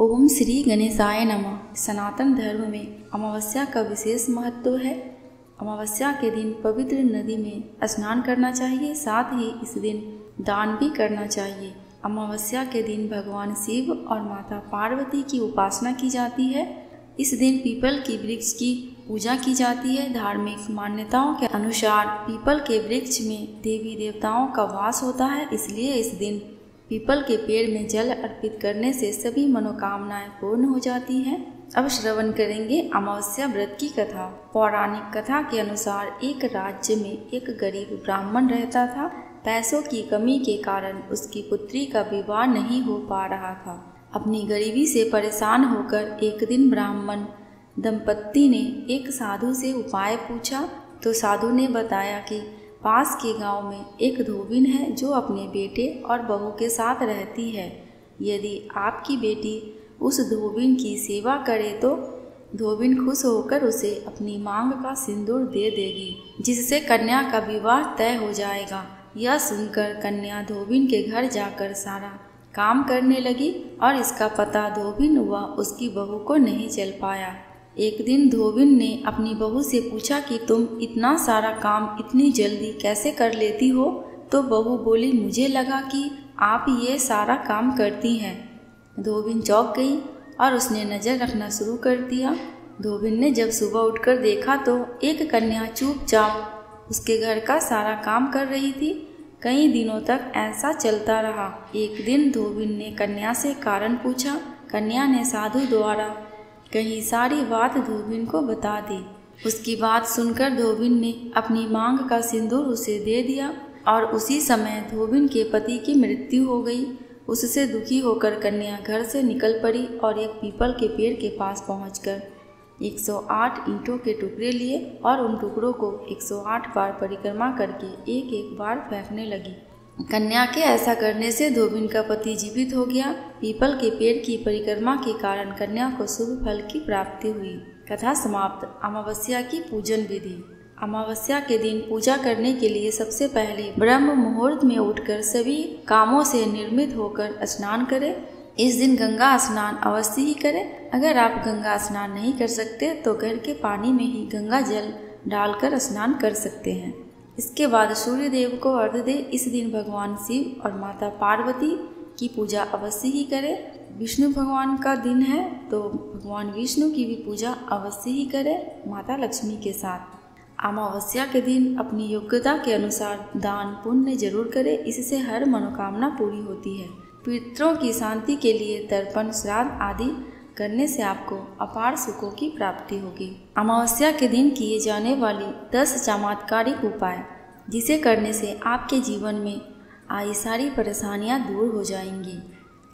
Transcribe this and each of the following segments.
ओम श्री गणेशाय नमः। सनातन धर्म में अमावस्या का विशेष महत्व है। अमावस्या के दिन पवित्र नदी में स्नान करना चाहिए, साथ ही इस दिन दान भी करना चाहिए। अमावस्या के दिन भगवान शिव और माता पार्वती की उपासना की जाती है। इस दिन पीपल की वृक्ष की पूजा की जाती है। धार्मिक मान्यताओं के अनुसार पीपल के वृक्ष में देवी देवताओं का वास होता है, इसलिए इस दिन पीपल के पेड़ में जल अर्पित करने से सभी मनोकामनाएं पूर्ण हो जाती हैं। अब श्रवण करेंगे अमावस्या व्रत की कथा। पौराणिक कथा के अनुसार एक राज्य में एक गरीब ब्राह्मण रहता था। पैसों की कमी के कारण उसकी पुत्री का विवाह नहीं हो पा रहा था। अपनी गरीबी से परेशान होकर एक दिन ब्राह्मण दंपत्ति ने एक साधु से उपाय पूछा, तो साधु ने बताया कि पास के गांव में एक धोबिन है जो अपने बेटे और बहू के साथ रहती है। यदि आपकी बेटी उस धोबिन की सेवा करे तो धोबिन खुश होकर उसे अपनी मांग का सिंदूर दे देगी, जिससे कन्या का विवाह तय हो जाएगा। यह सुनकर कन्या धोबिन के घर जाकर सारा काम करने लगी और इसका पता धोबिन व उसकी बहू को नहीं चल पाया। एक दिन धोबिन ने अपनी बहू से पूछा कि तुम इतना सारा काम इतनी जल्दी कैसे कर लेती हो? तो बहू बोली, मुझे लगा कि आप ये सारा काम करती हैं। धोबिन चौंक गई और उसने नज़र रखना शुरू कर दिया। धोबिन ने जब सुबह उठकर देखा तो एक कन्या चुपचाप उसके घर का सारा काम कर रही थी। कई दिनों तक ऐसा चलता रहा। एक दिन धोबिन ने कन्या से कारण पूछा। कन्या ने साधु द्वारा कहीं सारी बात धोबिन को बता दी। उसकी बात सुनकर धोबिन ने अपनी मांग का सिंदूर उसे दे दिया और उसी समय धोबिन के पति की मृत्यु हो गई। उससे दुखी होकर कन्या घर से निकल पड़ी और एक पीपल के पेड़ के पास पहुंचकर 108 ईंटों के टुकड़े लिए और उन टुकड़ों को 108 बार परिक्रमा करके एक एक बार फेंकने लगी। कन्या के ऐसा करने से धोबिन का पति जीवित हो गया। पीपल के पेड़ की परिक्रमा के कारण कन्या को शुभ फल की प्राप्ति हुई। कथा समाप्त। अमावस्या की पूजन विधि। अमावस्या के दिन पूजा करने के लिए सबसे पहले ब्रह्म मुहूर्त में उठकर सभी कामों से निर्मित होकर स्नान करें। इस दिन गंगा स्नान अवश्य ही करें। अगर आप गंगा स्नान नहीं कर सकते तो घर के पानी में ही गंगा जल डालकर स्नान कर सकते हैं। इसके बाद सूर्य देव को अर्घ्य दे। इस दिन भगवान शिव और माता पार्वती की पूजा अवश्य ही करें। विष्णु भगवान का दिन है तो भगवान विष्णु की भी पूजा अवश्य ही करें माता लक्ष्मी के साथ। अमावस्या के दिन अपनी योग्यता के अनुसार दान पुण्य जरूर करें, इससे हर मनोकामना पूरी होती है। पितरों की शांति के लिए तर्पण श्राद्ध आदि करने से आपको अपार सुखों की प्राप्ति होगी। अमावस्या के दिन किए जाने वाली 10 चमत्कारिक उपाय, जिसे करने से आपके जीवन में आई सारी परेशानियां दूर हो जाएंगी।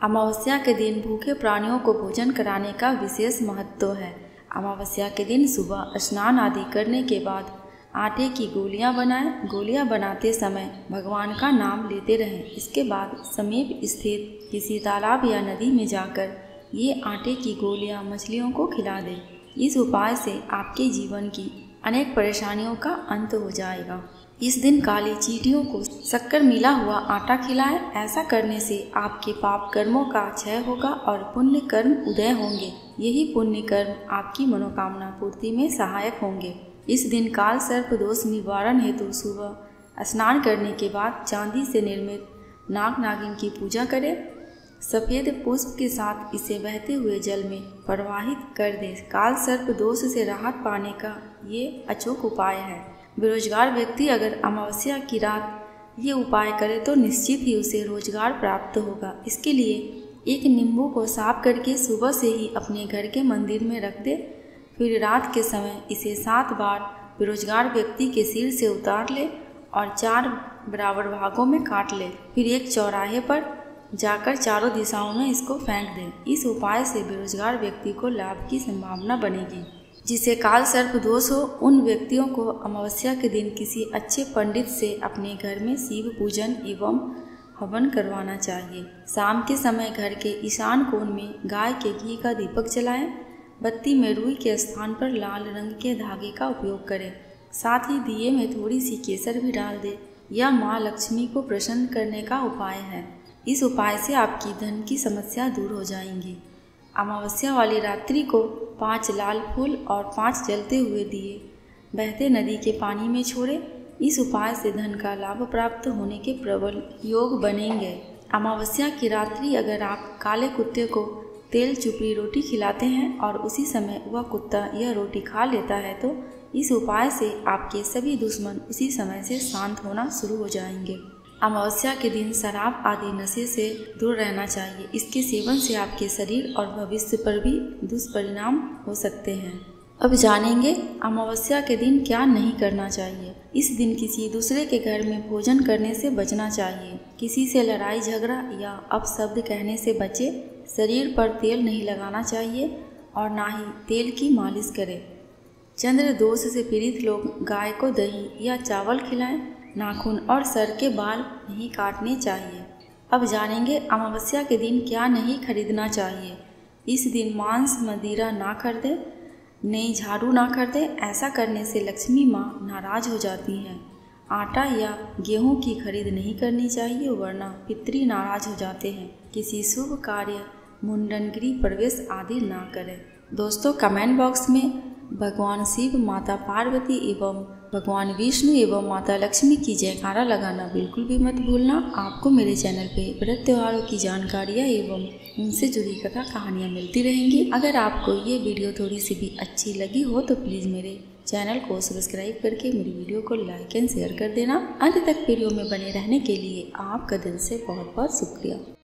अमावस्या के दिन भूखे प्राणियों को भोजन कराने का विशेष महत्व है। अमावस्या के दिन सुबह स्नान आदि करने के बाद आटे की गोलियां बनाएं। गोलियां बनाते समय भगवान का नाम लेते रहें। इसके बाद समीप स्थित किसी तालाब या नदी में जाकर ये आटे की गोलियां मछलियों को खिला दें। इस उपाय से आपके जीवन की अनेक परेशानियों का अंत हो जाएगा। इस दिन काली चींटियों को शक्कर मिला हुआ आटा खिलाएं। ऐसा करने से आपके पाप कर्मों का क्षय होगा और पुण्य कर्म उदय होंगे। यही पुण्य कर्म आपकी मनोकामना पूर्ति में सहायक होंगे। इस दिन काल सर्प दोष निवारण हेतु सुबह स्नान करने के बाद चांदी से निर्मित नाग नागिन की पूजा करें। सफ़ेद पुष्प के साथ इसे बहते हुए जल में प्रवाहित कर दें। काल सर्प दोष से राहत पाने का ये अचूक उपाय है। बेरोजगार व्यक्ति अगर अमावस्या की रात ये उपाय करे तो निश्चित ही उसे रोजगार प्राप्त होगा। इसके लिए एक नींबू को साफ करके सुबह से ही अपने घर के मंदिर में रख दे। फिर रात के समय इसे 7 बार बेरोजगार व्यक्ति के सिर से उतार ले और 4 बराबर भागों में काट ले। फिर एक चौराहे पर जाकर चारों दिशाओं में इसको फेंक दें। इस उपाय से बेरोजगार व्यक्ति को लाभ की संभावना बनेगी। जिसे काल सर्प दोष हो उन व्यक्तियों को अमावस्या के दिन किसी अच्छे पंडित से अपने घर में शिव पूजन एवं हवन करवाना चाहिए। शाम के समय घर के ईशान कोण में गाय के घी का दीपक जलाएं। बत्ती में रुई के स्थान पर लाल रंग के धागे का उपयोग करें। साथ ही दिए में थोड़ी सी केसर भी डाल दें। यह माँ लक्ष्मी को प्रसन्न करने का उपाय है। इस उपाय से आपकी धन की समस्या दूर हो जाएंगी। अमावस्या वाली रात्रि को 5 लाल फूल और 5 जलते हुए दिए बहते नदी के पानी में छोड़े। इस उपाय से धन का लाभ प्राप्त होने के प्रबल योग बनेंगे। अमावस्या की रात्रि अगर आप काले कुत्ते को तेल चुपड़ी रोटी खिलाते हैं और उसी समय वह कुत्ता यह रोटी खा लेता है तो इस उपाय से आपके सभी दुश्मन उसी समय से शांत होना शुरू हो जाएंगे। अमावस्या के दिन शराब आदि नशे से दूर रहना चाहिए। इसके सेवन से आपके शरीर और भविष्य पर भी दुष्परिणाम हो सकते हैं। अब जानेंगे अमावस्या के दिन क्या नहीं करना चाहिए। इस दिन किसी दूसरे के घर में भोजन करने से बचना चाहिए। किसी से लड़ाई झगड़ा या अपशब्द कहने से बचे। शरीर पर तेल नहीं लगाना चाहिए और ना ही तेल की मालिश करें। चंद्र दोष से पीड़ित लोग गाय को दही या चावल खिलाएं। नाखून और सर के बाल नहीं काटने चाहिए। अब जानेंगे अमावस्या के दिन क्या नहीं खरीदना चाहिए। इस दिन मांस मदिरा ना खरीदें, नई झाड़ू ना खरीदें। ऐसा करने से लक्ष्मी माँ नाराज हो जाती हैं। आटा या गेहूं की खरीद नहीं करनी चाहिए वरना पितृ नाराज हो जाते हैं। किसी शुभ कार्य, मुंडन, गृह प्रवेश आदि ना करें। दोस्तों, कमेंट बॉक्स में भगवान शिव, माता पार्वती एवं भगवान विष्णु एवं माता लक्ष्मी की जयकारा लगाना बिल्कुल भी मत भूलना। आपको मेरे चैनल पे व्रत त्योहारों की जानकारियाँ एवं उनसे जुड़ी कथा कहानियाँ मिलती रहेंगी। अगर आपको ये वीडियो थोड़ी सी भी अच्छी लगी हो तो प्लीज़ मेरे चैनल को सब्सक्राइब करके मेरी वीडियो को लाइक एंड शेयर कर देना। अंत तक वीडियो में बने रहने के लिए आपका दिल से बहुत बहुत शुक्रिया।